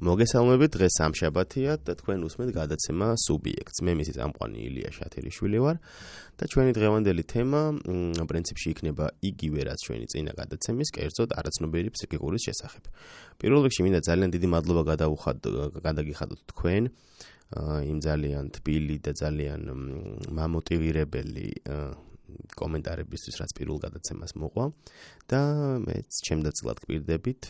მოგესალმებით, დღეს სამშაბათია და თქვენ უსმენთ გადაცემა სუბიექტს. მე მისი წამყვანი ილია შათელიშვილი ვარ და ჩვენი დღევანდელი თემა პრინციპში იქნება იგივე რაც ჩვენი წინა გადაცემის, კერძოდ არაცნობიერი ფსიქიკური შესახებ. პირველ რიგში მინდა ძალიან დიდი მადლობა გადაგიხადოთ თქვენ იმ ძალიან თბილი და ძალიან მამოტივირებელი კომენტარებისთვის, რაც პირველ გადაცემას მოყვა და მეც ჩემდაცილად გპირდებით,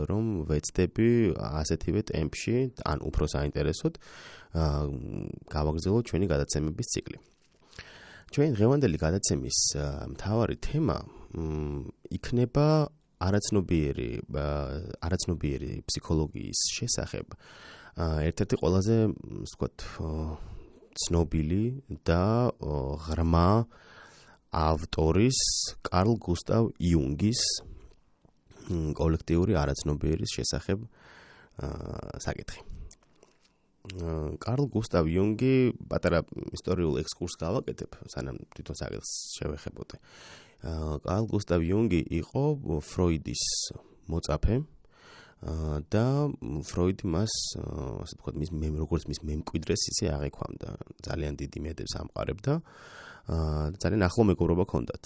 რომ ვეცდები ასეთივე ტემპში, ან უფრო საინტერესოდ, გავაგრძელოთ ჩვენი გადაცემების ციკლი. ჩვენი დღევანდელი გადაცემის მთავარი თემა იქნება არაცნობიერი ფსიქოლოგიის შესახებ. ერთ-ერთი ყველაზე, ვთქვათ, ცნობილი და ღრმა ავტორის კარლ გუსტავ იუნგის კოლექტიური არაცნობიერის შესახებ საკითხი. კარლ გუსტავ იუნგი პატარა ისტორიულ ექსკურსს გავაკეთებ, სანამ თვითონ საკითხს შევეხებოდე. კარლ გუსტავ იუნგი იყო ფროიდის მოწაფე და ფროიდი მას, ასე ვთქვათ, როგორც მის მემკვიდრეს ისე აღიქვამდა, ძალიან დიდი მედებს ამყარებდა. ძალიან ახლო მეგობრობა ჰქონდათ.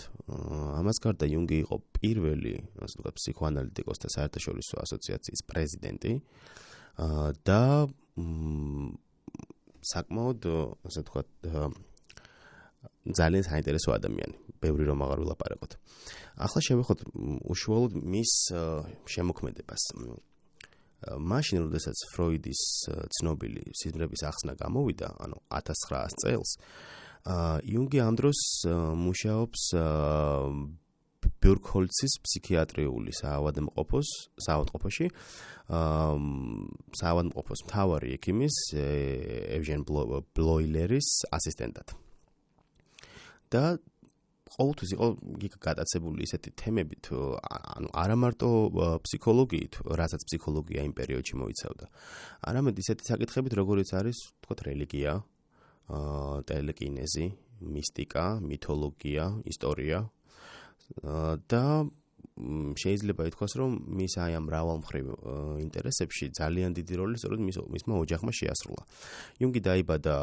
ამას გარდა იუნგი იყო პირველი, ასე ვთქვათ, ფსიქოანალიტიკოსთა საერთაშორისო ასოციაციის პრეზიდენტი და საკმაოდ, ასე ვთქვათ, ძალიან საინტერესო ადამიანი, ბევრი რომ აღარ ვილაპარაკოთ. ახლა შევეხოთ უშუალოდ მის შემოქმედებას. მაშინ, როდესაც ფროიდის ცნობილი სიზმრების ახსნა გამოვიდა, ანუ 1900 წელს, იუნგი ამ დროს მუშაობს ბიურგჰოლცის ფსიქიატრიული საავადმყოფოში, საავადმყოფოს მთავარი ექიმის ევჟენ ბლოილერის ასისტენტად. და ყოველთვის იყო გატაცებული ისეთი თემებით, ანუ არა მარტო ფსიქოლოგიით, რასაც ფსიქოლოგია იმ პერიოდში მოიცავდა, არამედ ისეთი საკითხებით, როგორიც არის, ვთქვათ, რელიგია, ტელეკინეზი, მისტიკა, მითოლოგია, ისტორია და შეიძლება ითქვას, რომ მის აი ამ მრავალმხრივ ინტერესებში ძალიან დიდი როლი სწორედ მისმა ოჯახმა შეასრულა. იუნგი დაიბადა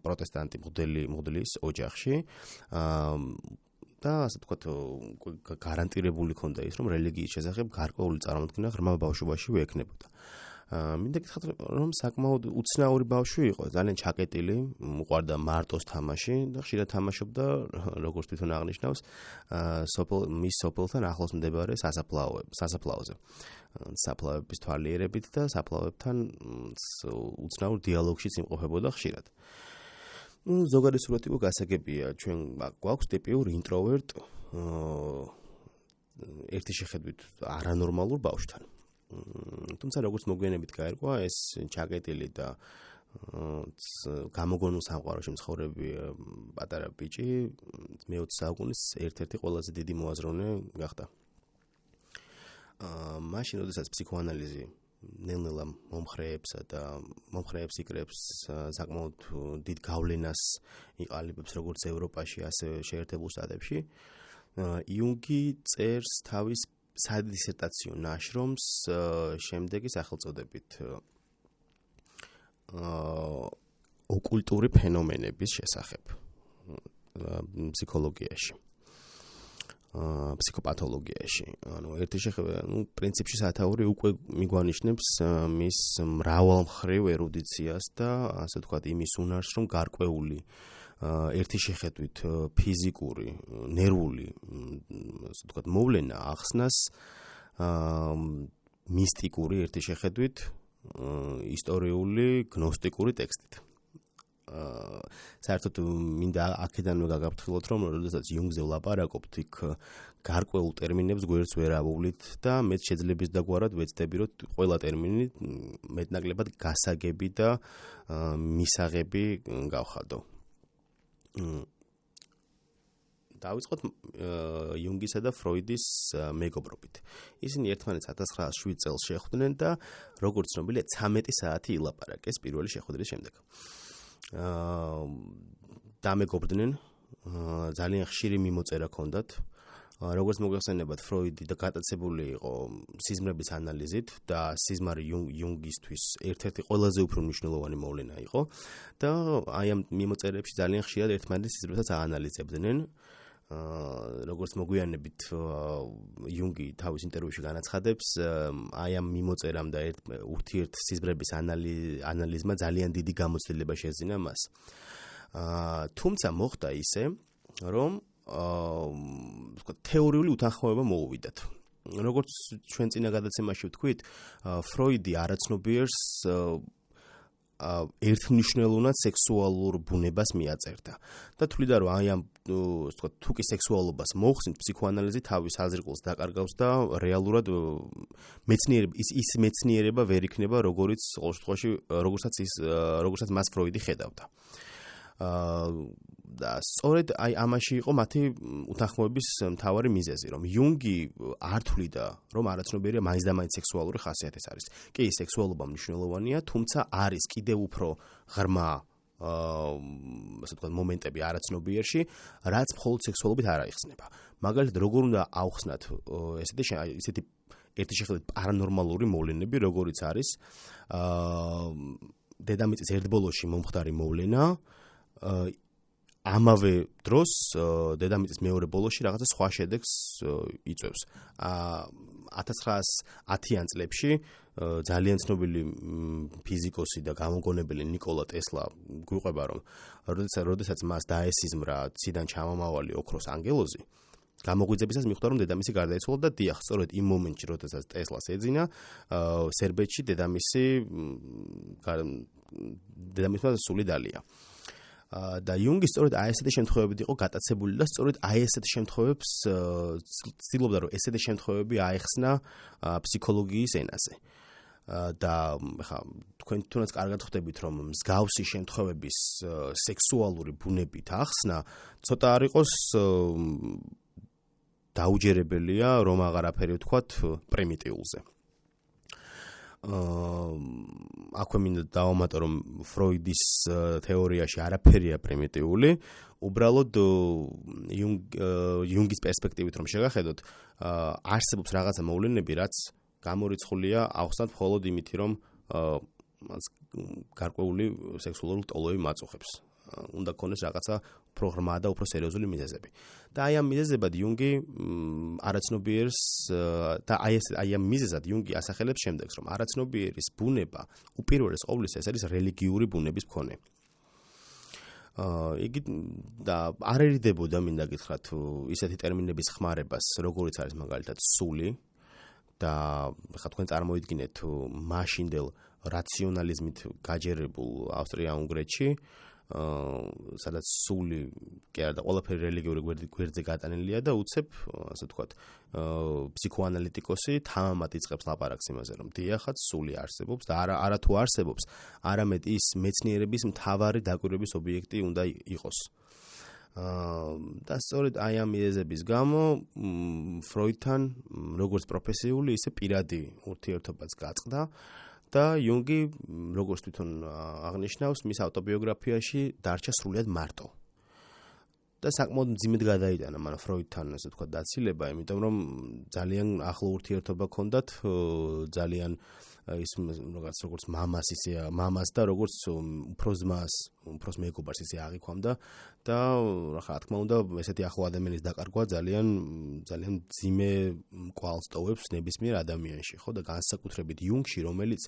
პროტესტანტი მღვდლის ოჯახში და ასე ვთქვათ, გარანტირებული ჰქონდა ის, რომ რელიგიის შესახებ გარკვეული წარმოდგენა ღრმა ბავშვობაშივე ექნებოდა. მინდა გითხრათ, რომ საკმაოდ უცნაური ბავშვი იყო, ძალიან ჩაკეტილი, უყვარდა მარტოს თამაში და ხშირად თამაშობდა, როგორც თვითონ აღნიშნავს, მის სოფელთან ახლოს მდებარე სასაფლაოზე. საფლავების თვალიერებით და საფლავებთან უცნაურ დიალოგშიც იმყოფებოდა ხშირად. ზოგადი სურათი გასაგებია, ჩვენ გვაქვს ტიპიურ ინტროვერტ, ერთი შეხედვით არანორმალურ ბავშვთან. თუმცა როგორც მოგვიანებით გაირკვა, ეს ჩაკეტილი და გამოგონილ სამყაროში მცხოვრები პატარა ბიჭი მე-20 საუკუნის ერთ-ერთი ყველაზე დიდი მოაზროვნე გახდა. მაშინ, როდესაც ფსიქოანალიზი ნელ-ნელა მომხრეებს იკრებს, საკმაოდ დიდ გავლენას იყალიბებს როგორც ევროპაში, ასევე შეერთებულ შტატებში, იუნგი წერს თავის სადისერტაციო ნაშრომს შემდეგი სახელწოდებით ოკულტური ფენომენების შესახებ ფსიქოლოგიაში, ფსიქოპათოლოგიაში. ანუ პრინციპში სათაური უკვე მიგვანიშნებს მის მრავალმხრივ ერუდიციას და ასე ვთქვათ, იმის უნარს, რომ გარკვეული ერთი შეხედვით ფიზიკური, ნერვული, ასე ვთქვათ, მოვლენა ახსნას მისტიკური ერთი შეხედვით ისტორიული, გნოსტიკური ტექსტით. საერთოდ მინდა აქედანვე გაგაფრთხილოთ, რომ როდესაც იუნგზე ვლაპარაკობთ, იქ გარკვეულ ტერმინებს გვერდს ვერ ავუვლით და მეც შეძლების დაგვარად ვეცდები, რომ ყველა ტერმინი მეტნაკლებად გასაგები და მისაღები გავხადო. დავიწყოთ იუნგისა და ფროიდის მეგობრობით. ისინი ერთმანეთს 1907 წელს შეხვდნენ და როგორც ცნობილია, 13 საათი ილაპარაკეს პირველი შეხვედრის შემდეგ. დამეგობრდნენ, ძალიან ხშირი მიმოწერა ჰქონდათ, როგორც მოგეხსენებათ, ფროიდი და გატაცებული იყო სიზმრების ანალიზით და სიზმარი იუნგისთვის ერთ-ერთი ყველაზე უფრო მნიშვნელოვანი მოვლენა იყო და აი ამ მიმოწერებში ძალიან ხშირად ერთმანეთის სიზმრებსაც აანალიზებდნენ. როგორც მოგვიანებით იუნგი თავის ინტერვიუში განაცხადებს, აი ამ მიმოწერამ და ურთიერთ სიზმრების ანალიზმა ძალიან დიდი გამოცდილება შეძინა მას. თუმცა მოხდა ისე, რომ თეორიული უთანხმოება მოუვიდათ. როგორც ჩვენ წინა გადაცემაში ვთქვით, ფროიდი არაცნობიერს ერთმნიშვნელოვნად სექსუალურ ბუნებას მიაწერდა და თვლიდა, რომ აი ამ თუ კი სექსუალობას მოხსნით, ფსიქოანალიზი თავის აზრყელს დაკარგავს და რეალურად ის მეცნიერება ვერ იქნება, როგორცაც მას ფროიდი ხედავდა. და სწორედ აი ამაში იყო მათი უთანხმოების მთავარი მიზეზი, რომ იუნგი არ თვლიდა, რომ არაცნობიერია მაინც და მაინც სექსუალური ხასიათის არის. კი, სექსუალობა მნიშვნელოვანია, თუმცა არის კიდევ უფრო ღრმა ასე ვთქვათ მომენტები არაცნობიერში, რაც მხოლოდ სექსუალობით არ აიხსნება. მაგალითად, როგორ უნდა ავხსნათ ესეთი ერთი შეხედვით პარანორმალური მოვლენები, როგორიც არის დედამიწის ერთბოლოში მომხდარი მოვლენა, ამავე დროს დედამიწის მეორე ბოლოში რაღაცა სხვა შედეგს იწვევს. 1910-იან წლებში ძალიან ცნობილი ფიზიკოსი და გამოგონებელი ნიკოლა ტესლა გვიყვება, რომ როდესაც მას დაესიზმრა ციდან ჩამომავალი ოქროს ანგელოზი, გამოგვიძებისას მიხვდა, რომ დედამისი გარდაიცვალა და დიახ, სწორედ იმ მომენტში, როდესაც ტესლას ეძინა, სერბეთში დედამისმა სული დალია. და იუნგი სწორედ აი ესეთი შემთხვევებით იყო გატაცებული და სწორედ აი ესეთ შემთხვევებს ცდილობდა, რომ ესეთი შემთხვევები აეხსნა ფსიქოლოგიის ენაზე. და ხა თქვენ თუნდაც კარგად ხვდებით, რომ მსგავსი შემთხვევების სექსუალური ბუნებით ახსნა ცოტა არ იყოს დაუჯერებელია, რომ აღარაფერი ვთქვათ პრიმიტიულზე. აქვე მინდა დავამატო, რომ ფროიდის თეორიაში არაფერია პრიმიტიული, უბრალოდ იუნგის პერსპექტივით რომ შეგახედოთ, არსებობს რაღაცა მოვლენები, რაც გამორიცხულია ახსნათ მხოლოდ იმითი, რომ გარკვეული სექსუალური ტოლოები მაწუხებს. უნდა ქონდეს რაღაცა უფრო ღრმა და უფრო სერიოზული მიზეზები. და აი ამ მიზეზებად იუნგი არაცნობიერს და აი ამ მიზეზად იუნგი ასახელებს შემდეგს, რომ არაცნობიერის ბუნება უპირველეს ყოვლისა ეს არის რელიგიური ბუნების მქონე. იგი და არ ერიდებოდა, მინდა გითხრათ, ისეთი ტერმინების ხმარებას, როგორიც არის მაგალითად სული და ხა თქვენ წარმოიდგინეთ მაშინდელ რაციონალიზმით გაჯერებულ ავსტრია-უნგრეთში, სადაც სული კი არა და ყველაფერი რელიგიური გვერდზე გატანილია და უცებ, ასე ვთქვათ, ფსიქოანალიტიკოსი თამამად იწყებს ლაპარაკს იმაზე, რომ დიახაც სული არსებობს და არა თუ არსებობს, არამედ ის მეცნიერების მთავარი დაკვირვების ობიექტი უნდა იყოს. და სწორედ აი ამ მიზეზების გამო ფროიდთან როგორც პროფესიული, ისე პირადი ურთიერთობაც გაწყდა. და იუნგი, როგორც თვითონ აღნიშნავს, მის ავტობიოგრაფიაში დარჩა სრულიად მარტო. და sakmod მძიმედ გადაიტანა მან ფროიდთან, ასე ვთქვათ, დაცილება, იმიტომ რომ ძალიან ახლო ურთიერთობა ჰქონდათ, ძალიან ის როგორც მამას ისე მამას და როგორც უფროს ძმას, უფროს მეგობარს ისე აღიქვამდა და რა თქმა უნდა, ესეთი ახლო ადამიანის დაკარგვა ძალიან მძიმე კვალს ტოვებს ნებისმიერ ადამიანში, ხო და განსაკუთრებით იუნგში, რომელიც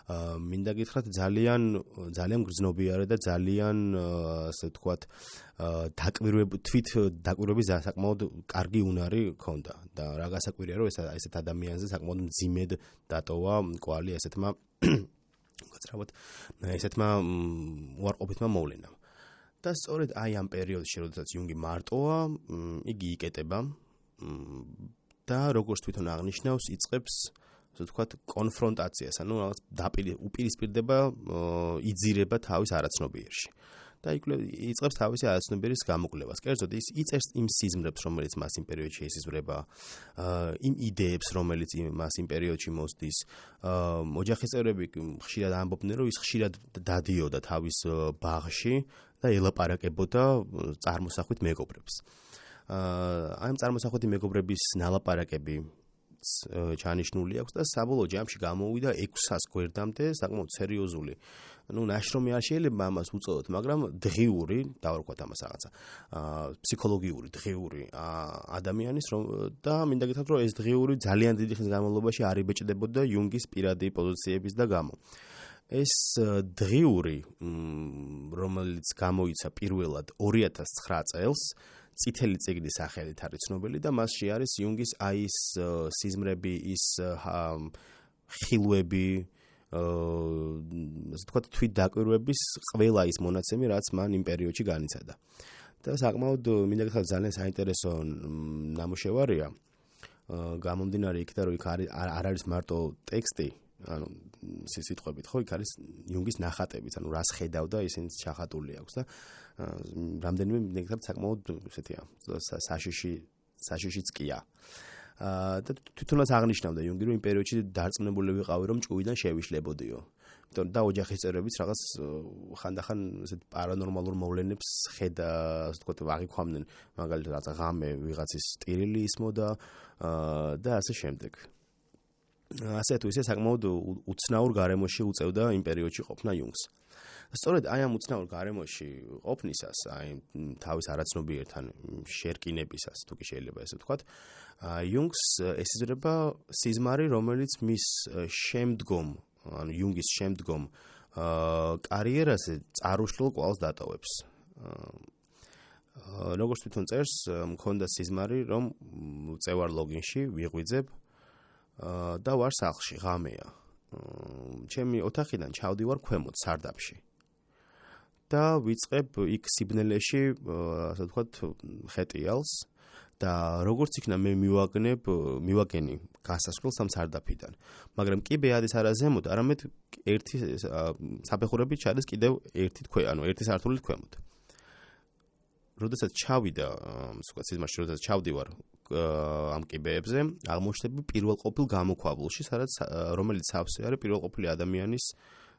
მინდა გითხრათ ძალიან გრძნობიარე და ძალიან ასე ვთქვათ თვით დაკვირვების საკმაოდ კარგი უნარი ჰქონდა და რა გასაკვირია, რომ ესეთ ადამიანზე საკმაოდ მძიმედ დატოვა კვალი ესეთმა უარყოფითმა მოვლენამ. და სწორედ აი ამ პერიოდში, როდესაც იუნგი მარტოა, იგი იკეტება და როგორც თვითონ აღნიშნავს, იწყებს ასე ვთქვათ კონფრონტაციას, ანუ რაღაც უპირისპირდება, იძირება თავის არაცნობიერში. და იწყებს თავისი არაცნობიერის გამოკვლევას. კერძოდ ის იწერს იმ სიზმრებს, რომელიც მას იმ პერიოდში ესიზმრება, იმ იდეებს, რომელიც მას იმ პერიოდში მოსდის. ოჯახის წევრები ხშირად ამბობდნენ, რომ ის ხშირად დადიოდა თავის ბაღში და ელაპარაკებოდა წარმოსახვით მეგობრებს. აი ამ წარმოსახვეთი მეგობრების ნალაპარაკები ჩანიშნული აქვს და საბოლოო ჯამში გამოვიდა 600 გვერდამდე საკმაოდ სერიოზული. ნაშრომი არ შეიძლება ამას უწოდოთ, მაგრამ დღიური, დავარქვათ ამას რაღაცა, ფსიქოლოგიური დღიური ადამიანის და მინდა გითხრათ, რომ ეს დღიური ძალიან დიდი ხნის განმავლობაში არ იბეჭდებოდა იუნგის პირადი პოზიციების და გამო. ეს დღიური, რომელიც გამოიცა პირველად 2009 წელს, წითელი წიგნის სახელით არის ცნობილი და მასში არის იუნგის აი ის სიზმრები, ის ხილვები, ასე ვთქვათ, თვითდაკვირვების ყველა ის მონაცემი, რაც მან იმ პერიოდში განიცადა. და საკმაოდ მინდა გითხრათ, ძალიან საინტერესო ნამუშევარია. გამომდინარე იქიდან, რომ იქ არ არის მარტო ტექსტი, ანუ სიტყვებით, ხო, იქ არის იუნგის ნახატებიც, ანუ რას ხედავდა, ისინი ჩახატული აქვს და რამდენიმე მინდა გითხრათ, საკმაოდ ესეთია, საშიშიც კია. და თვითონაც აღნიშნავდა იუნგი, რომ იმ პერიოდში დარწმუნებული ვიყავი, რომ ჭუიდან შევიშლებოდიო. და ოჯახის წევრებიც რაღაც ხანდახან ესეთ პარანორმალურ მოვლენებს ასე ვთქვათ, აღიქვამდნენ, მაგალითად რაღაცა ღამე ვიღაცის ტირილი ისმოდა და ასე შემდეგ. ასე თუ ისე საკმაოდ უცნაურ გარემოში უწევდა იმ პერიოდში ყოფნა იუნგს. სწორედ აი ამ უცნაურ გარემოში ყოფნისას, აი თავის არაცნობიერთან შერკინებისას, თუ კი შეიძლება ესე ვთქვათ, იუნგს ესიზრება სიზმარი, რომელიც მის შემდგომ, ანუ იუნგის შემდგომ კარიერაზე წარუშლილ კვალს დატოვებს. როგორც თვითონ წერს, მქონდა სიზმარი, რომ წევარ ლოგინში, ვიღვიძებ და ვარ სახლში, ღამეა. ჩემი ოთახიდან ჩავდივარ ქვემოთ, სარდაფში. და ვიწყებ იქ სიბნელეში, ასე ვთქვათ, ხეტიალს და როგორც იქნა მე მივაგენი გასასვლელს ამ სარდაფიდან. მაგრამ კი ბეადის არა ზემოთ, არამედ ერთი საფეხურებით ჩადეს კიდევ ერთი ანუ ერთი სართულით ქვემოთ. როდესაც ჩავიდა, სიზმარში, როდესაც ჩავდივარ ამ კიბეებზე, აღმოჩნდები პირველყოფილ გამოქვაბულში, რომელიც სავსე არის პირველყოფილი ადამიანის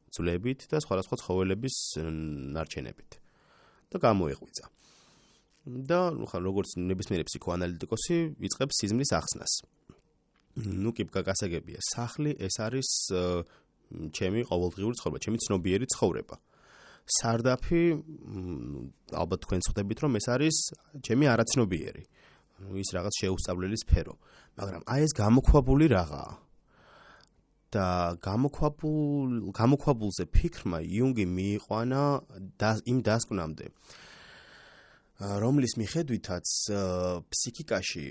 ძვლებით და სხვადასხვა ცხოველების ნარჩენებით. და გამოეღვიძა. და როგორც ნებისმიერი ფსიქოანალიტიკოსი იწყებს სიზმრის ახსნას. კი გასაგებია, სახლი ეს არის ჩემი ყოველდღიური ცხოვრება, ჩემი ცნობიერი ცხოვრება. სარდაფი, ალბათ თქვენ ხვდებით, რომ ეს არის ჩემი არაცნობიერი. ის რაღაც შეუსწავლელი სფერო. მაგრამ აი ეს გამოქვაბული რაღაცაა. და გამოქვაბულზე ფიქრმა იუნგი მიიყვანა იმ დასკვნამდე, რომლის მიხედვითაც ფსიქიკაში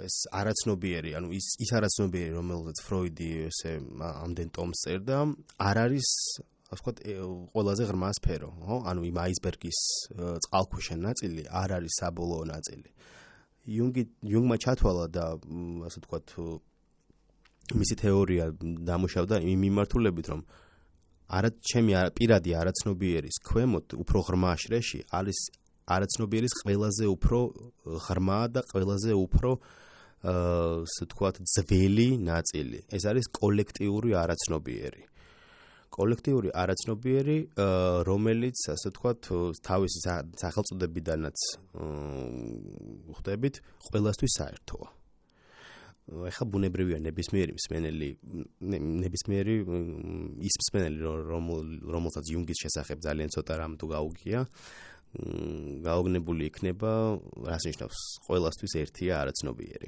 ეს არაცნობიერი, ანუ ის არაცნობიერი, რომელზეც ფროიდი ესე ამდენ ტომს წერდა, არ არის, ასე ვთქვათ, ყველაზე ღრმა სფერო, ხო? ანუ იმ აისბერგის წყალქვეშა ნაწილი არ არის საბოლოო ნაწილი. იუნგმა ჩათვალა და ასე ვთქვათ, მისი თეორია დამუშავდა იმ მიმართულებით, რომ ჩემი პირადი არაცნობიერის ქვემოთ, უფრო ღრმა შრეში არის არაცნობიერის ყველაზე უფრო ღრმა და ყველაზე უფრო ასე ვთქვათ, ძველი ნაწილი. ეს არის კოლექტიური არაცნობიერი. კოლექტიური არაცნობიერი, რომელიც, ასე ვთქვათ, თავისი სახელწოდებიდანაც ხვდებით, ყველასთვის საერთოა. ეხლა ბუნებრივია ნებისმიერი ის მსმენელი, რომელსაც იუნგის შესახებ ძალიან ცოტა რამ თუ გაუგია, გაოგნებული იქნება, რას ნიშნავს ყველასთვის ერთია არაცნობიერი.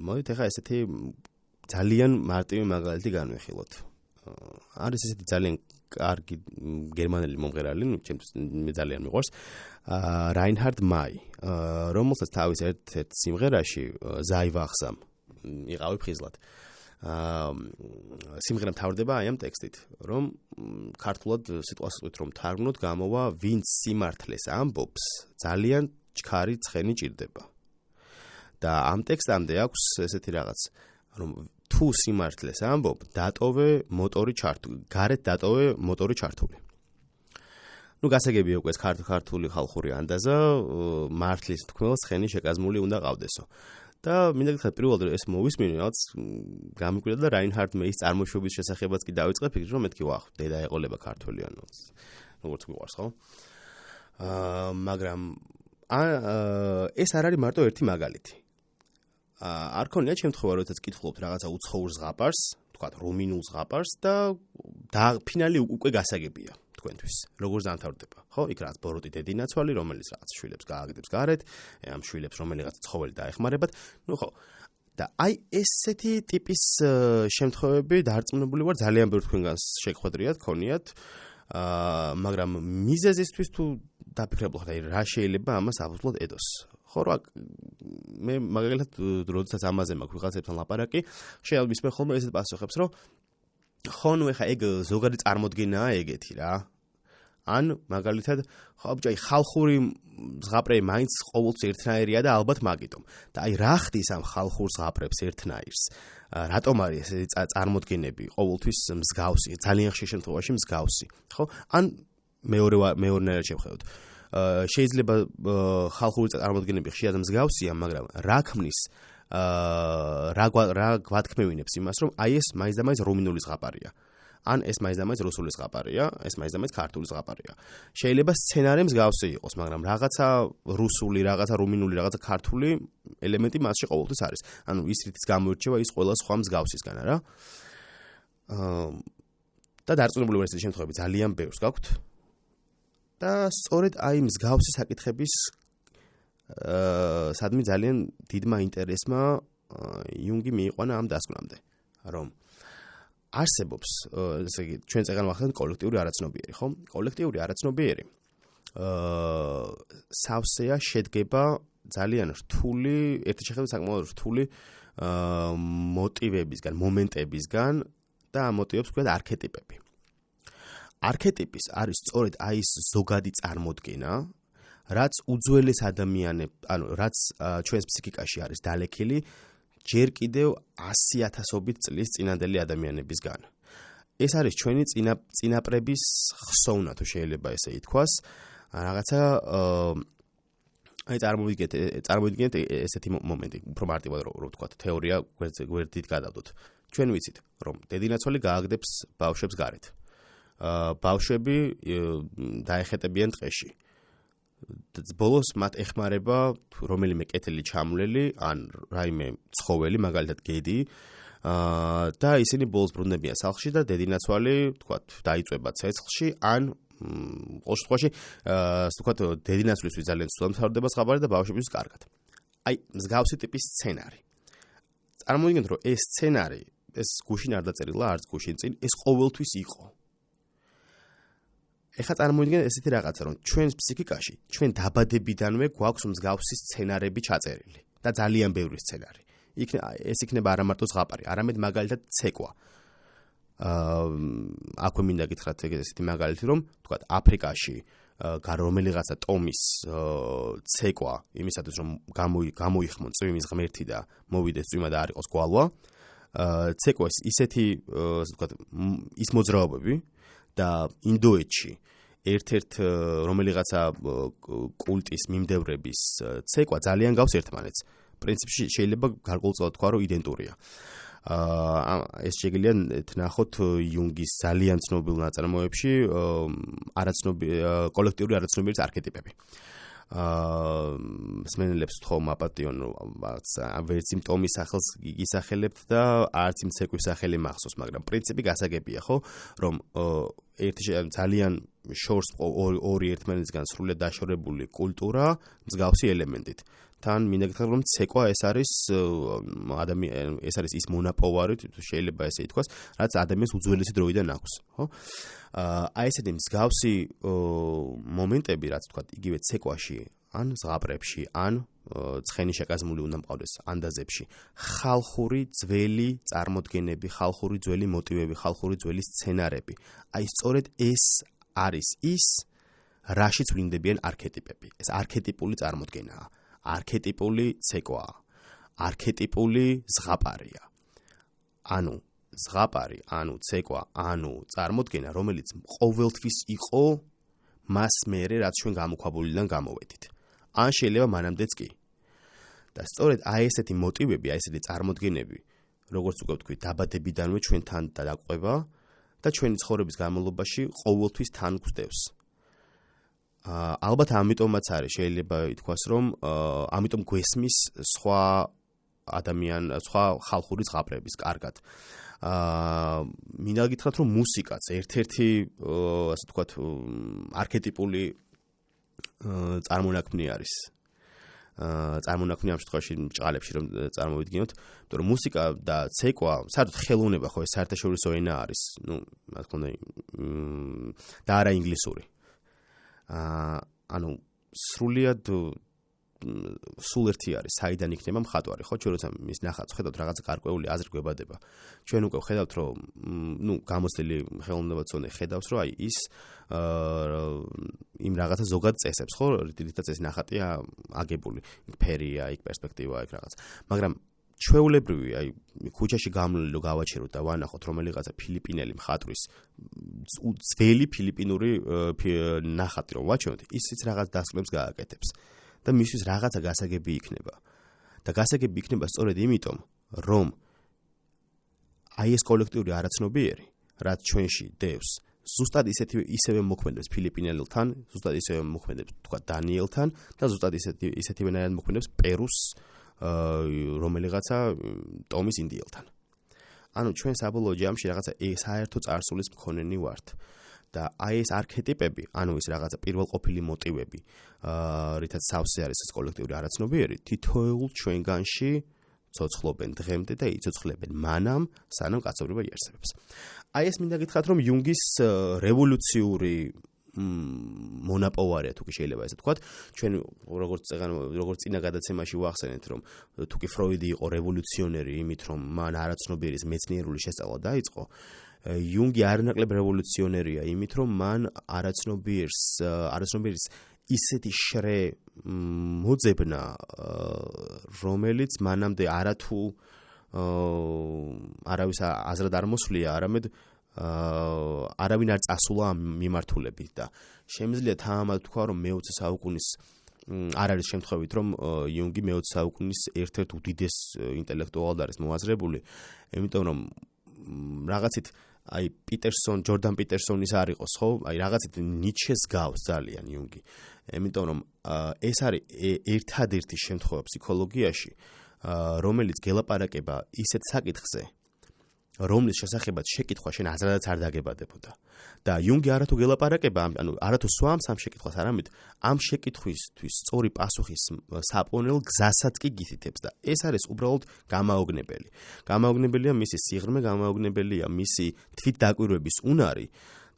მოდით ეხლა ესეთი ძალიან მარტივი მაგალითი განვიხილოთ. არის ესეთი ძალიან კარგი გერმანელი მომღერალი, მე ძალიან მიყვარს, რაინჰარდ მაი, რომელსაც თავის ერთ-ერთ სიმღერაში ზაივახსამ იყავი ფხიზლად. სიმღერა მთავრდება აი ამ ტექსტით, რომ ქართულად სიტყვასიტყვით რომ თარგმნოთ, გამოვა ვინც სიმართლეს ამბობს, ძალიან ჩქარი ცხენი ჭირდება. და ამ ტექსტამდე აქვს ესეთი რაღაც, რომ თუ სიმართლეს ამბობ, გარეთ დატოვე მოტორი ჩართული. გასაგებია უკვე ეს ქართული ხალხური ანდაზა, მართლის თქმელს ცხენი შეკაზმული უნდა qavdesო. და მინდა გითხრათ, პირველად ეს მოვისმინე, რაღაც გამიკვირდა და რაინჰარდ მეის წარმოშობის შესახებაც კი დავიწყე ფიქრი, რომ მეთქი ვახ, დედა ეყოლება ქართველი, ანუ როგორც გვიყვარს, ხო? მაგრამ ეს არ არის მარტო ერთი მაგალითი. არ ქონია შემთხვევა, როდესაც კითხულობთ რაღაცა უცხოურ ზღაპარს, თქვათ რუმინულ ზღაპარს და ფინალი უკვე გასაგებია თქვენთვის. როგორ დამთავრდება, ხო? იქ რაღაც ბოროტი დედინაცვალი, რომელიც რაღაც შვილებს გააგდებს გარეთ, ამ შვილებს რომელიღაც ცხოველი დაეხმარებათ. ნუ ხო. და აი ესეთი ტიპის შემთხვევები დარწმუნებული ვარ ძალიან ბევრ თქვენგანს შეგხვედრიათ, ქონიათ. მაგრამ მიზეზისთვის თუ დაფიქრებულ ხართ, აი რა შეიძლება ამას აბსოლუტურად ედოს. ხო რა მე მაგალითად როდესაც ამაზე მაქვს ვიღაცებთან ლაპარაკი, შეიძლება მისმე ხოლმე ესეთ პასუხებს, რომ ხო ნუ ეხა ეგ ზოგადი წარმოდგენაა ეგეთი რა. ან მაგალითად ხო ბიჭო აი ხალხური ზღაპრები მაინც ყოველთვის ერთნაირია და ალბათ მაგიტომ. და აი რა ხდის ამ ხალხურ ზღაპრებს ერთნაირს? რატომ არის ესეთი წარმოდგენები ყოველთვის მსგავსი, ძალიან ხშირ შემთხვევაში მსგავსი, ხო? ან მეორნაირად შევხედოთ. შეიძლება ხალხური წარმოდგენები ხშირად მსგავსია, მაგრამ რა ქმნის რა გვათქმევინებს იმას, რომ აი ეს მაინც და მაინც რუმინული ზღაპარია. ან ეს მაინც და მაინც რუსული ზღაპარია, ეს მაინც და მაინც ქართული ზღაპარია. შეიძლება სცენარი მსგავსი იყოს, მაგრამ რაღაცა რუსული, რაღაცა რუმინული, რაღაცა ქართული ელემენტი მასში ყოველთვის არის. ანუ ის რითიც გამოირჩევა, ის ყველა სხვა მსგავსისგან არა. და დარწმუნებული ვარ, ესეთი შემთხვევები ძალიან ბევრს გაქვთ. და სწორედ აი მსგავსი საკითხების სადმე ძალიან დიდმა ინტერესმა იუნგი მიიყვანა ამ დასკვნამდე, რომ არსებობს, ესე იგი, ჩვენ წეგან ვახდენთ კოლექტიური არაცნობიერი, ხო? კოლექტიური არაცნობიერი სავსეა შედგება ძალიან რთული, ერთი შეხედვით საკმაოდ რთული მოტივებისგან, მომენტებისგან და ამ მოტივებს ქვია არქეტიპები. არქეტიპის არის სწორედ აი ეს ზოგადი წარმოდგენა, რაც უძველეს ადამიანებს, ანუ რაც ჩვენს ფსიქიკაში არის დალექილი ჯერ კიდევ 100,000-ობით წლის წინანდელი ადამიანებისგან. ეს არის ჩვენი წინაპრების ხსოვნა, თუ შეიძლება ესე ითქვას, რაღაცა აი წარმოვიდგინეთ ესეთი მომენტი, უფრო მარტივად რო ვთქვათ, თეორია გვერდით გადავდოთ. ჩვენ ვიცით, რომ დედინაცვალი გააგდებს ბავშვებს გარეთ. ბავშვები დაეხეტებიან ტყეში. ბოლოს მათ ეხმარება რომელიმე კეთილი ჩამვლელი, ან რაიმე ცხოველი, მაგალითად გედი, და ისინი ბოლოს ბრუნდებიან სახლში და დედინაცვალი, თქვათ, დაიწვება ცეცხლში, ან ყოველ შემთხვევაში, თქვათ, დედინაცვლისთვის ძალიან ცუდად მთავრდება ზღაპარი და ბავშვებისთვის კარგად. აი, მსგავსი ტიპის სცენარი. წარმოვიდგინეთ, რომ ეს სცენარი, ეს გუშინ არ დაწერილა, არც გუშინ წინ, ეს ყოველთვის იყო. ეხლა წარმოვიდგინეთ ესეთი რაღაცა, რომ ჩვენს ფსიქიკაში, ჩვენ დაბადებიდანვე გვაქვს მსგავსი სცენარები ჩაწერილი და ძალიან ბევრი სცენარი. ეს იქნება არა მარტო ზღაპარი, არამედ მაგალითად ცეკვა. აქვე მინდა გითხრათ ესეთი მაგალითი, რომ თქვათ აფრიკაში რომელიღაცა ტომის ცეკვა, იმისათვის რომ გამოიხმონ წვიმის ღმერთი და მოვიდეს წვიმა და არ იყოს გვალვა, ცეკვა ისეთი, თქვათ, ის მოძრაობები და ინდოეთში ერთ-ერთ რომელიღაცა კულტის მიმდევრების ცეკვა ძალიან გავს ერთმანეთს. პრინციპში შეიძლება გარკვეულწილად თქვა, რომ იდენტურია. ეს შეგიძლია ნახოთ იუნგის ძალიან ცნობილ ნაწარმოებში კოლექტიური არაცნობიერის არქეტიპები. მსმენელებს ვთხოვ მაპატიონ ვერც იმ ტომის სახელს გისახელებთ და არც იმ ცეკვის სახელი მახსოვს, მაგრამ პრინციპი გასაგებია, ხო, რომ ერთი ძალიან შორს ორი ერთმანეთისგან სრულად დაშორებული კულტურა მსგავსი ელემენტით. თან მინდა გითხრათ, რომ ცეკვა ეს არის ის მონაპოვარი, შეიძლება ესე ითქვას, რაც ადამიანს უძველესი დროიდან აქვს, ხო? აი ესეთი მსგავსი მომენტები, რაც თქვა იგივე ცეკვაში, ან ზღაპრებში, ან ცხენი შეკაზმული უნდა მყავდეს ანდაზებში, ხალხური ძველი წარმოდგენები, ხალხური ძველი მოტივები, ხალხური ძველი სცენარები. აი სწორედ ეს არის ის, რაშიც ვლინდებიან არქეტიპები. ეს არქეტიპული წარმოდგენაა. არქეტიპული ცეკვაა, არქეტიპული ზღაპარია. ანუ ზღაპარი, ანუ ცეკვა, ანუ წარმოდგენა, რომელიც ყოველთვის იყო მას მერე, რაც ჩვენ გამოქვაბულიდან გამოვედით. ან შეიძლება მანამდეც კი. და სწორედ აი ესეთი მოტივები, აი ესეთი წარმოდგენები, როგორც უკვე ვთქვი, დაბადებიდანვე ჩვენთან დააყვება და ჩვენი ცხოვრების განმავლობაში ყოველთვის თან გვხვდებს. ალბათ ამიტომაც არის შეიძლება ითქვას, რომ ამიტომ გვესმის სხვა სხვა ხალხური ზღაპრების კარგად. მინდა გითხრათ, რომ მუსიკაც ერთ-ერთი ასე ვთქვათ არქეტიპული წარმონაქმნი არის. წარმონაქმნი ამ შემთხვევაში ჭყალებში რომ წარმოვიდგინოთ, იმიტომ რომ მუსიკა და ცეკვა, საერთოდ ხელოვნება ხო ეს საერთაშორისო ენა არის, რა თქმა უნდა, და არა ინგლისური. ანუ სრულიად სულ ერთი არის, საიდან იქნება მხატვარი, ხო? ჩვენ როცა მის ნახატს ხედავთ, რაღაცა გარკვეული აზრი გვებადება. ჩვენ უკვე ხედავთ, რომ გამოცდილი ხელოვნებაცონე ხედავს, რომ აი ის იმ რაღაცა ზოგად წესებს, ხო? რითაც ეს ნახატია აგებული. იქ ფერია, იქ პერსპექტივაა, იქ რაღაც. მაგრამ ჩვეულებრივი, აი ქუჩაში გამლული რომ გავაჩეროთ და ვანახოთ რომელიღაცა ფილიპინელი მხატვრის ძველი ფილიპინური ნახატი რომ ვაჩვენოთ, ისიც რაღაც დასკვნებს გააკეთებს. და მისთვის რაღაცა გასაგები იქნება. და გასაგები იქნება სწორედ იმიტომ, რომ აი ეს კოლექტიური არაცნობიერი, რაც ჩვენში დევს, ზუსტად ისევე მოქმედებს ფილიპინელთან, ზუსტად ისევე მოქმედებს თქვა დანიელთან და ზუსტად ისეთივენაირად მოქმედებს პერუს რომელიღაცა ტომის ინდიელთან. ანუ ჩვენ საბოლოო ჯამში რაღაცა საერთო წარსულის მქონენი ვართ. და აი ეს არქეტიპები, ანუ ის რაღაცა პირველყოფილი მოტივები, რითაც სავსე არის ეს კოლექტიური არაცნობიერი, თითოეულ ჩვენგანში ცოცხლობენ დღემდე და იცოცხლებენ მანამ, სანამ კაცობრიობა იარსებებს. აი ეს მინდა გითხრათ, რომ იუნგის რევოლუციური მონაპოვარია, თუ კი შეიძლება ესე ვთქვათ, ჩვენ როგორც წინა გადაცემაში ვახსენეთ, რომ თუ კი ფროიდი იყო რევოლუციონერი იმით, რომ მან არაცნობიერის მეცნიერული შესწავლა დაიწყო, იუნგი არანაკლებ რევოლუციონერია იმით, რომ მან არაცნობიერის ისეთი შრე მოძებნა, რომელიც მანამდე არათუ არავის აზრად არ მოსვლია, არამედ არავინ არ წასულა ამ მიმართულებით და შემიძლია თამამად თქვა, რომ მე-20 საუკუნის არ არის შემთხვევით, რომ იუნგი მე-20 საუკუნის ერთ-ერთ უდიდეს ინტელექტუალად არის მოაზრებული, იმიტომ რომ რაღაცით აი ჯორდან პიტერსონის არ იყოს, ხო? აი რაღაცით ნიჩეს გავს ძალიან იუნგი. იმიტომ რომ ეს არის ერთადერთი შემთხვევა ფსიქოლოგიაში, რომელიც გელაპარაკება ისეთ საკითხზე, რომლის შესახებაც შეკითხვა შენ აზრადაც არ დაგებადებოდა. და იუნგი არათუ გელაპარაკება, ანუ არათუ სვამს ამ შეკითხვას, არამედ ამ შეკითხვისთვის სწორი პასუხის საპონელ გზასაც კი გითითებს და ეს არის უბრალოდ გამაოგნებელი. გამაოგნებელია მისი სიღრმე, გამაოგნებელია მისი თვითდაკვირვების უნარი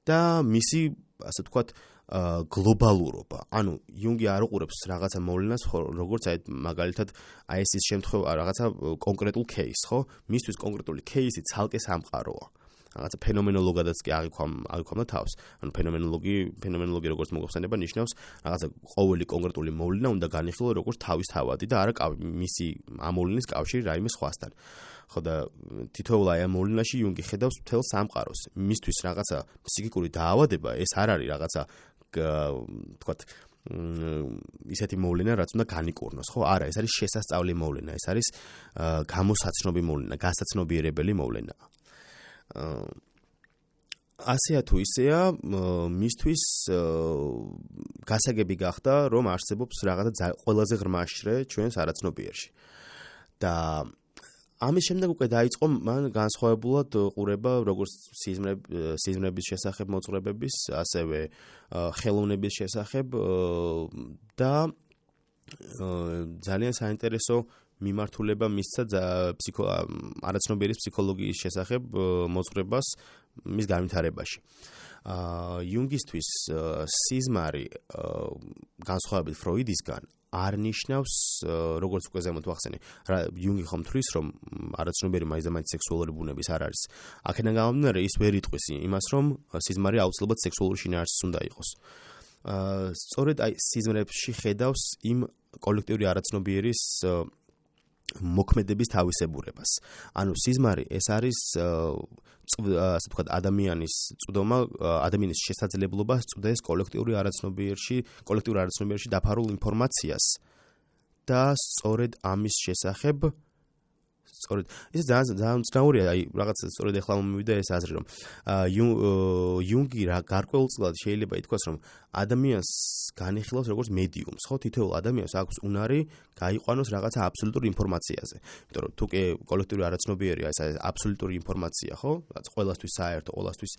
და მისი, ასე ვთქვათ, გლობალურობა. ანუ იუნგი არ უყურებს რაღაცა მოვლენას, როგორც აი მაგალითად აი ეს შემთხვევა რაღაცა კონკრეტულ кейს, ხო? მისთვის კონკრეტული кейსი ცალკე სამყაროა. რაღაცა ფენომენოლოგადაც კი აღიქვამდა თავს. ანუ ფენომენოლოგი როგორც მოგხსენება ნიშნავს რაღაცა ყოველი კონკრეტული მოვლენა უნდა განიხილო როგორც თავისთავადი და არა მისი ამოვლენის კავშირი რაიმე სხვასთან. ხო და თითოეულ აი ამ მოვლენაში იუნგი ხედავს მთელ სამყაროს. მისთვის რაღაცა ფსიქიკური დაავადება ეს არ არის რაღაცა თქვათ ისეთი მოვლენა, რაც უნდა განიკურნოს, ხო? არა, ეს არის შესასწავლი მოვლენა, ეს არის გამოსაცნობი მოვლენა, გასაცნობიერებელი მოვლენა. ასეა თუ ისეა, მისთვის გასაგები გახდა, რომ არსებობს რაღაცა ყველაზე ღრმა შრე ჩვენს არაცნობიერში. და ამის შემდეგ უკვე დაიწყო მან განსხვავებულად ყურება როგორც სიზმრების შესახებ მოძღვრებების, ასევე ხელოვნების შესახებ და ძალიან საინტერესო მიმართულება მისცა არაცნობიერის ფსიქოლოგიის შესახებ მოძღვრებას მის განვითარებაში. იუნგისთვის სიზმარი განსხვავებით ფროიდისგან არ ნიშნავს, როგორც უკვე ზემოთ ვახსენე, იუნგი ხომ თვლის, რომ არაცნობიერი მაინც სექსუალური ბუნების არ არის. აქედან გამომდინარე, ის ვერ იტყვის იმას, რომ სიზმარი აუცილებლად სექსუალური შინაარსის უნდა იყოს. სწორედ აი სიზმრებში ხედავს იმ კოლექტიური არაცნობიერის მოქმედების თავისებურებას. ანუ სიზმარი ეს არის ასე ვთქვათ ადამიანის წვდომა, ადამიანის შესაძლებლობა წვდეს კოლექტიური არაცნობიერში დაფარულ ინფორმაციას და სწორედ ამის შესახებ სწორედ ეს ძალიან ძნაურია, აი რაღაც სწორედ ეხლა მომივიდა ეს აზრი, რომ იუნგი რა გარკვეულწილად შეიძლება ითქვას, რომ ადამიანს განიხილავს როგორც მედიუმს, ხო? თითოეულ ადამიანს აქვს უნარი გაიყვანოს რაღაცა აბსოლუტური ინფორმაციაზე. იმიტომ რომ თუ კი კოლექტიური არაცნობიერია, ეს აბსოლუტური ინფორმაცია, ხო? რაც ყველასთვის საერთო, ყველასთვის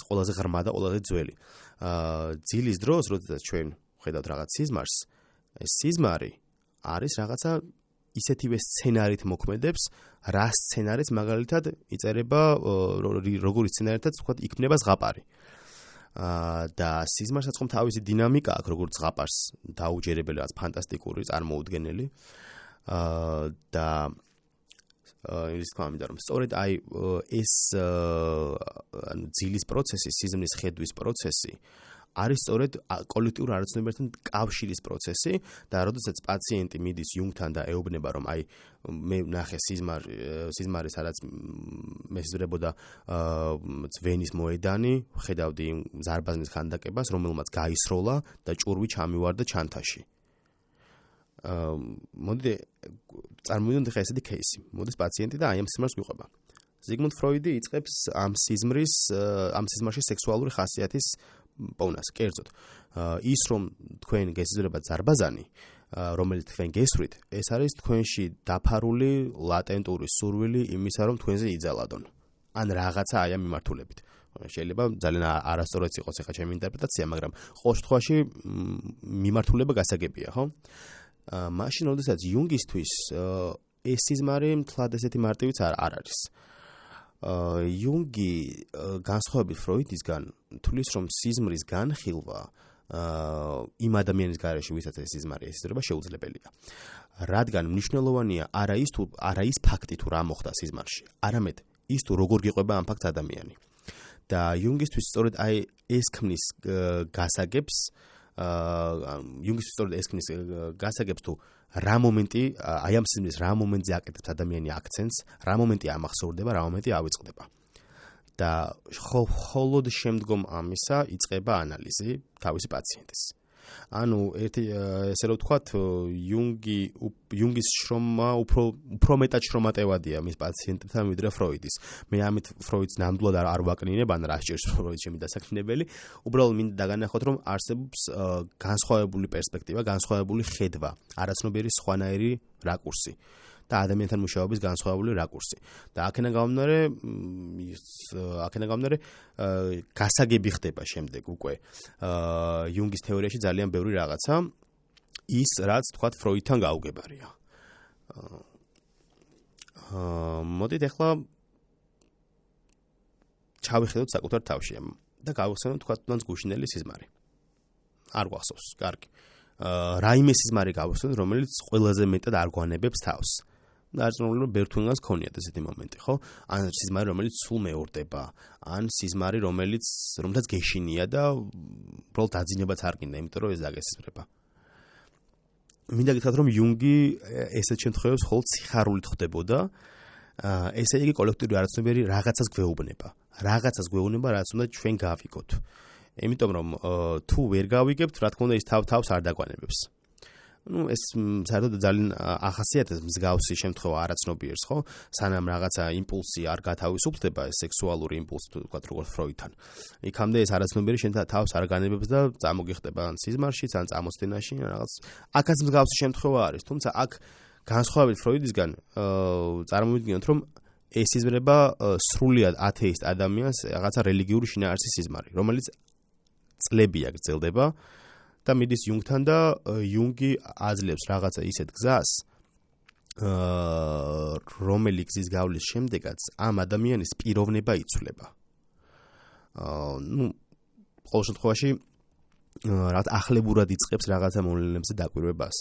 ყველაზე ღრმა და ყველაზე ძველი. ძილის დროს, როდესაც ჩვენ ხედავთ რაღაც სიზმარს, ეს სიზმარი არის რაღაცა ისეთივე სცენარით მოქმედებს, რა სცენარიც მაგალითად იწერება, როგორი სცენარითაც თქვათ იქნება ზღაპარი. და სიზმარსაც ხომ თავისი დინამიკა აქვს, როგორც ზღაპარს დაუჯერებელი, რაც ფანტასტიკური, წარმოუდგენელი. და ის თქვა ამიტომ, რომ სწორედ აი ეს ძილის პროცესი, სიზმრის ხედვის პროცესი არის სწორედ კოლექტიურ არაცნობიერთან კავშირის პროცესი და როდესაც პაციენტი მიდის იუნგთან და ეუბნება, რომ აი მე ნახე სიზმარი სადაც მესიზრებოდა ძვენის მოედანი, ხედავდი ზარბაზნის ხანდაკებას, რომელმაც გაისროლა და ჭურვი ჩამივარდა ჩანთაში. მოდი წარმოვიდგინოთ ხა ესეთი кейსი. მოდის პაციენტი და აი ამ სიზმარს გვიყვება. ზიგმუნდ ფროიდი იწყებს ამ სიზმარში სექსუალური ხასიათის პოვნას, კერძოდ. ის რომ თქვენ გესიზრებათ ზარბაზანი, რომელიც თქვენ გესვრით, ეს არის თქვენში დაფარული ლატენტური სურვილი იმისა, რომ თქვენზე იძალადონ. ან რაღაცა აი ამ მიმართულებით. შეიძლება ძალიან არასწორად იყოს ახლა ჩემი ინტერპრეტაცია, მაგრამ ყოველ შემთხვევაში მიმართულება გასაგებია, ხო? მაშინ როდესაც იუნგისთვის ეს სიზმარი მთლად ესეთი მარტივიც არ არის. იუნგი განსხვავებით ფროიდისგან თulis რომ სიზმრის განხილვა იმ ადამიანის გარეშე, ვისაც ეს სიზმარი ესიზრება, შეუძლებელია. რადგან მნიშვნელოვანია არა ის ფაქტი თუ რა მოხდა სიზმარში, არამედ ის თუ როგორ გიყვება ამ ფაქტს ადამიანი. და იუნგისთვის სწორედ აი ეს ქმნის გასაგებს თუ რა მომენტი, აი ამ სიზმრის რა მომენტზე აკეთებს ადამიანი აქცენტს, რა მომენტი ამახსოვრდება, რა მომენტი ავიწყდება. და მხოლოდ შემდგომ ამისა იწყება ანალიზი თავისი პაციენტის. ანუ ესე რომ ვთქვათ, იუნგის შრომა უფრო მეტად შრომატევადია მის პაციენტებთან ვიდრე ფროიდის. მე ამით ფროიდს ნამდვილად არ ვაკნინებ, ან რა სჭირს ფროიდის ჩემი დასაქმნებელი. უბრალოდ მინდა დაგანახოთ, რომ არსებობს განსხვავებული პერსპექტივა, განსხვავებული ხედვა, არაცნობიერის სხვანაირი რაკურსი და ადამიანთან მუშაობის განსხვავებული რაკურსი. და აქედან გამომდინარე გასაგები ხდება შემდეგ უკვე იუნგის თეორიაში ძალიან ბევრი რაღაცა, ის რაც თქვათ ფროიდთან გაუგებარია. მოდით ახლა ჩავიხედოთ საკუთარ თავში და გავიხსენოთ თქვათ გუშინელი სიზმარი. არ გვახსოვს, კარგი. რაიმე სიზმარი გავიხსენოთ, რომელიც ყველაზე მეტად არ გვანებებს თავს. არწმუნებული რომ ბერთუნგანს ქონიათ ესეთი მომენტი, ხო? ან სიზმარი, რომელიც სულ მეორდება, ან სიზმარი, რომელთაც გეშინია და უბრალოდ დაძინებაც არ გინდა, იმიტომ რომ ეს დაგესიზმრება. მინდა გითხრათ, რომ იუნგი ესეთ შემთხვევებს მხოლოდ სიხარულით ხვდებოდა. ესე იგი კოლექტიური არაცნობიერი რაღაცას გვეუბნება, რაც უნდა ჩვენ გავიგოთ. იმიტომ რომ თუ ვერ გავიგებთ, რა თქმა უნდა, ის თავს არ დაგვანებებს. ეს საერთოდ ძალიან ახასიათებს მსგავსი შემთხვევა არაცნობიერს, ხო? სანამ რაღაცა იმპულსი არ გათავისუფლდება, ეს სექსუალური იმპულსი, თქვათ, როგორც ფროიდთან. იქამდე ეს არაცნობიერი შენ თავს არ განებებს და წამოგიხდება ან სიზმარშიც, ან წამოსწინაში, რაღაც. აქაც მსგავსი შემთხვევა არის, თუმცა აქ განსხვავებით ფროიდისგან წარმოვიდგინოთ, რომ ესიზმრება სრულიად ათეისტ ადამიანს რაღაცა რელიგიური შინაარსის სიზმარი, რომელიც წლებია გრძელდება. და მიდის იუნგთან და იუნგი აძლევს რაღაცა ისეთ გზას, რომელი გზის გავლის შემდეგაც ამ ადამიანის პიროვნება იცვლება. ყოველ შემთხვევაში რაღაც ახლებურად იწყებს რაღაცა მოვლენებზე დაკვირვებას.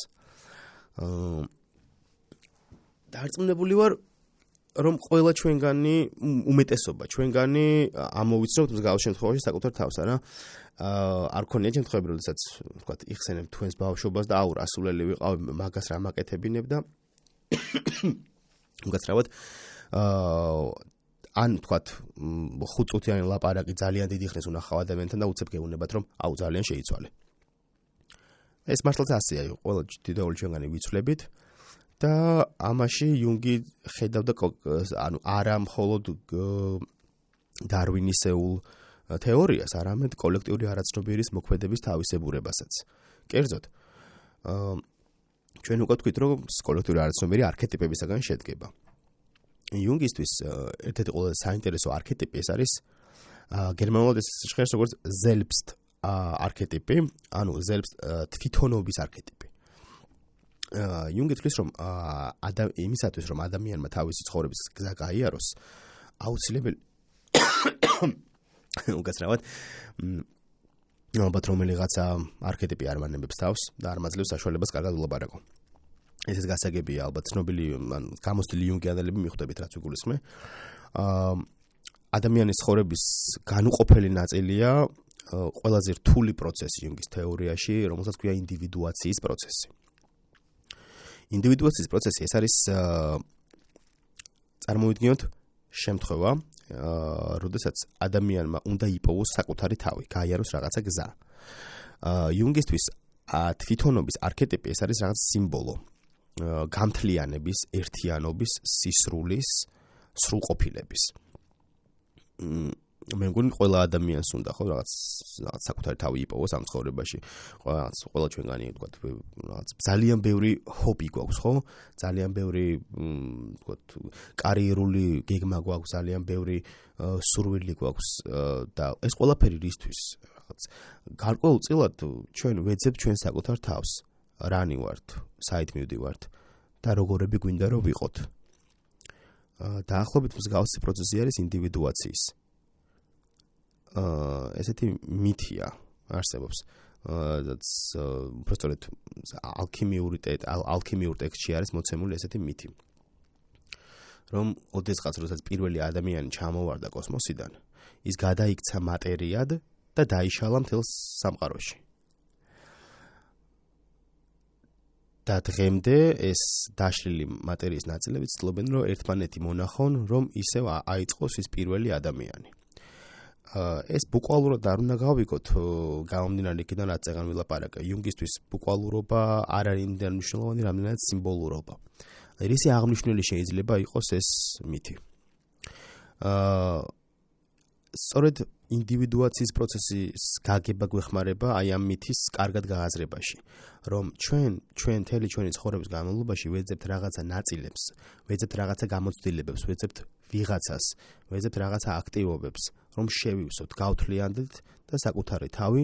დარწმუნებული ვარ, რომ ყველა ჩვენგანი, უმეტესობა ჩვენგანი ამოვიცნობთ მსგავს შემთხვევაში საკუთარ თავს, არა? არ ქონია შემთხვევები, როდესაც ვთქვათ, იხსენებ თქვენს ბავშვობას და აუ რასულელი ვიყავ, მაგას რა მაკეთებინებ და უკაცრავად ან ვთქვათ, 5 წუთიანი ლაპარაკი ძალიან დიდი ხნის უნახავ ადამიანთან და უცებ გეუბნებათ, რომ აუ ძალიან შეიცვალე. ეს მართლაც ასეა, ყველა თითოეული ჩვენგანი ვიცვლებით და ამაში იუნგი ხედავდა ანუ არა მხოლოდ დარვინისეულ თეორიას, არამედ კოლექტიური არაცნობიერის მოქმედების თავისებურებასაც. კერძოდ, ჩვენ უკვე ვთქვით, რომ კოლექტიური არაცნობიერი არქეტიპებისაგან შედგება. იუნგისთვის ერთ-ერთი ყველაზე საინტერესო არქეტიპი ეს არის გერმანულად ეს ჟღერს როგორც selbst არქეტიპი, ანუ selbst თვითონობის არქეტიპი. იუნგი თვლის, რომ იმისათვის, რომ ადამიანმა თავისი ცხოვრების გზა გაიაროს, აუცილებელი უკაცრავად ალბათ რომელიღაცა არქეტიპი არ მანებებს თავს და არ მაძლევს საშუალებას კარგად ვლაპარაკო. ესეც გასაგებია ალბათ ცნობილი გამოცდილი იუნგიანელები მიხვდებით რაც ვიგულისხმე. ადამიანის ცხოვრების განუყოფელი ნაწილია ყველაზე რთული პროცესი იუნგის თეორიაში, რომელსაც ქვია ინდივიდუაციის პროცესი. ინდივიდუაციის პროცესი ეს არის წარმოვიდგინოთ შემთხვევა, როდესაც ადამიანმა უნდა იპოვოს საკუთარი თავი, გაიაროს რაღაცა გზა. იუნგისთვის თვითონობის არქეტიპი ეს არის რაღაც სიმბოლო გამთლიანების, ერთიანობის, სისრულის, სრულყოფილების. მე მგონი ყველა ადამიანს უნდა ხო რაღაც საკუთარი თავი იპოვოს ამ ცხოვრებაში. ყველა ჩვენგანი ვთქვათ რაღაც ძალიან ბევრი ჰობი გვაქვს, ხო? ძალიან ბევრი ვთქვათ კარიერული გეგმა გვაქვს, ძალიან ბევრი სურვილი გვაქვს და ეს ყველაფერი რისთვის? რაღაც გარკვეულწილად ჩვენ ვეძებთ ჩვენ საკუთარ თავს. რანი ვართ, საით მივდივართ და როგორები გვინდა რომ ვიყოთ. დაახლოებით მსგავსი პროცესი არის ინდივიდუაციის. ესეთი მითია არსებობს. უბრალოდ ალქიმიურ ტექსტში არის მოცემული ესეთი მითი. რომ ოდესღაც როდესაც პირველი ადამიანი ჩამოვარდა კოსმოსიდან, ის გადაიქცა მატერიად და დაიშალა მთელ სამყაროში. და დღემდე ეს დაშლილი მატერიის ნაწილები ცდილობენ რომ ერთმანეთი მონახონ, რომ ისევ აიწყოს ის პირველი ადამიანი. ეს ბუკვალურად არ უნდა გავიგოთ გამომდინარე იქიდან რაც წეგან ვილაპარაკე. იუნგისთვის ბუკვალურობა არ არის იმდენ მნიშვნელოვანი, რამდენადაც სიმბოლურობა. რისი აღმნიშვნელი შეიძლება იყოს ეს მითი. სწორედ ინდივიდუაციის პროცესის გაგება გვეხმარება აი ამ მითის კარგად გააზრებაში, რომ ჩვენ მთელი ჩვენი ცხოვრების განმავლობაში ვეძებთ რაღაცა ნაწილებს, ვეძებთ რაღაცა გამოცდილებებს, ვეძებთ ვიღაცას, ვეძებთ რაღაცა აქტივობებს, რომ შევივსოთ, გავთლიანდეთ და საკუთარი თავი,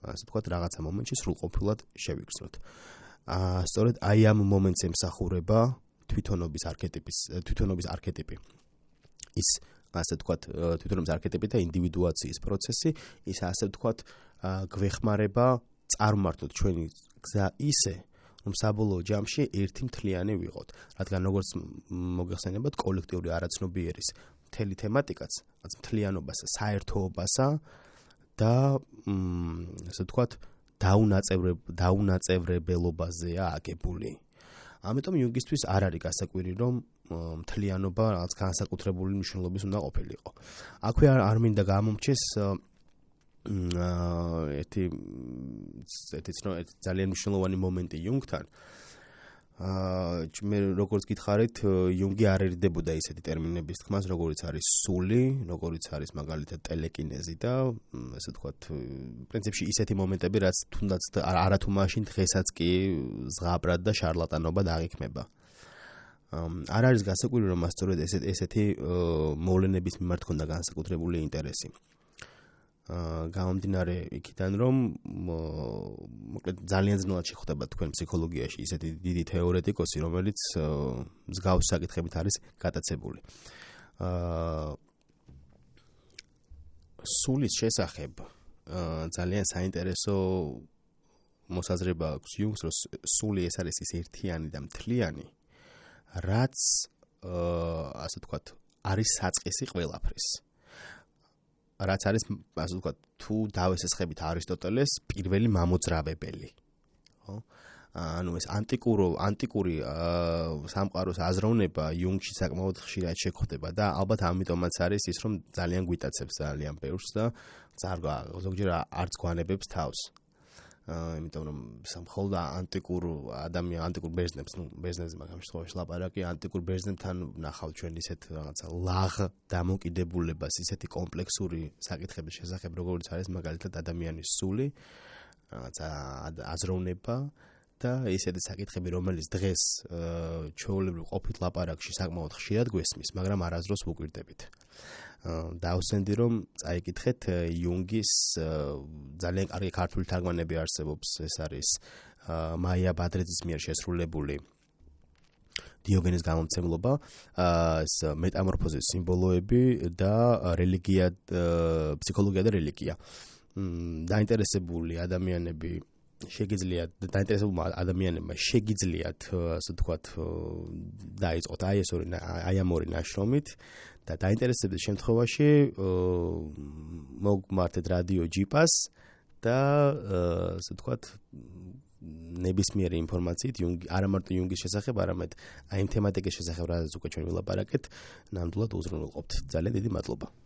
ასე ვთქვათ, რაღაცა მომენტში სრულყოფილად შევიგრძნოთ. სწორედ აი ამ მომენტს ემსახურება თვითონობის არქეტიპი. ის ასე ვთქვათ, თვითონობის არქეტიპი და ინდივიდუაციის პროცესი, ის ასე ვთქვათ, გვეხმარება წარმართოთ ჩვენი გზა ისე, რომ საბოლოო ჯამში ერთი მთლიანი ვიყოთ. რადგან როგორც მოგეხსენებათ, კოლექტიური არაცნობიერის მთელი თემატიკაც, მთლიანობასა, საერთოობასა და ასე ვთქვათ, დაუნაწევრებელობაზეა აგებული. ამიტომ იუნგისთვის არ არის გასაკვირი, რომ მთლიანობა რაღაც განსაკუთრებული მნიშვნელობის უნდა ყოფილიყო. აქვე არ მინდა გამომჩეს ერთი ძალიან მნიშვნელოვანი მომენტი იუნგთან. მე როგორც გითხარით, იუნგი არ ერიდებოდა ისეთი ტერმინების თქმას, როგორიც არის სული, როგორიც არის მაგალითად ტელეკინეზი და ასე ვთქვათ, პრინციპში ისეთი მომენტები, რაც თუნდაც არათუ მაშინ დღესაც კი ზღაპრად და შარლატანობად აღიქმება. არ არის გასაკვირი, რომ სწორედ ესეთი მოვლენების მიმართ ჰქონდა განსაკუთრებული ინტერესი. გამომდინარე იქიდან, რომ მოკლედ ძალიან ძნელად შეხვდება თქვენ ფსიქოლოგიაში ისეთი დიდი თეორეტიკოსი, რომელიც მსგავსი საკითხებით არის გატაცებული. სულის შესახებ ძალიან საინტერესო მოსაზრება აქვს იუნგს, რომ სული ეს არის ის ერთიანი და მთლიანი, რაც ასე ვთქვათ, არის საწყისი ყველაფრის. რაც არის, ასე ვთქვათ, თუ დავესესხებით არისტოტელეს პირველი მამოძრავებელი. ხო? ანუ ეს ანტიკური სამყაროს აზროვნება იუნგში საკმაოდ ხშირად შეგვხვდება და ალბათ ამიტომაც არის ის, რომ ძალიან გვიტაცებს ძალიან ბევრს და ზოგჯერ არც გვანებებს თავს. იმიტომ რომ მხოლოდ ანტიკურ ბერძნებს, ბერძნებზე მაგ შემთხვევაში ლაპარაკი, ანტიკურ ბერძნებთან ნახავთ ჩვენ ისეთ რაღაცა ლაღ დამოკიდებულებას, ისეთი კომპლექსური საკითხების შესახებ, როგორც არის მაგალითად ადამიანის სული, რაღაცა აზროვნება და ისეთი საკითხები, რომელიც დღეს ჩვეულებრივ ყოფით ლაპარაკში საკმაოდ ხშირად გვესმის, მაგრამ არასდროს ვუკვირდებით. დავსენდი რომ წაიკითხეთ იუნგის ძალიან კარგი ქართული თარგმანები არსებობს, ეს არის მაია ბადრეძის მიერ შესრულებული დიოგენეს გამომცემლობა, ეს მეტამორფოზის სიმბოლოები და რელიგია, ფსიქოლოგია და რელიგია. დაინტერესებულმა ადამიანებმა შეგიძლიათ, ასე ვთქვათ, დაიწყოთ აი ამ ორი ნაშრომით და დაინტერესებდეს შემთხვევაში მოგმართეთ რადიო ჯიპას და ასე ვთქვათ ნებისმიერი ინფორმაციით არა მარტო იუნგის შესახებ, არამედ აი იმ თემატიკის შესახებ, რაზეც უკვე ჩვენ ვილაპარაკეთ, ნამდვილად უზრუნველყოფთ. ძალიან დიდი მადლობა.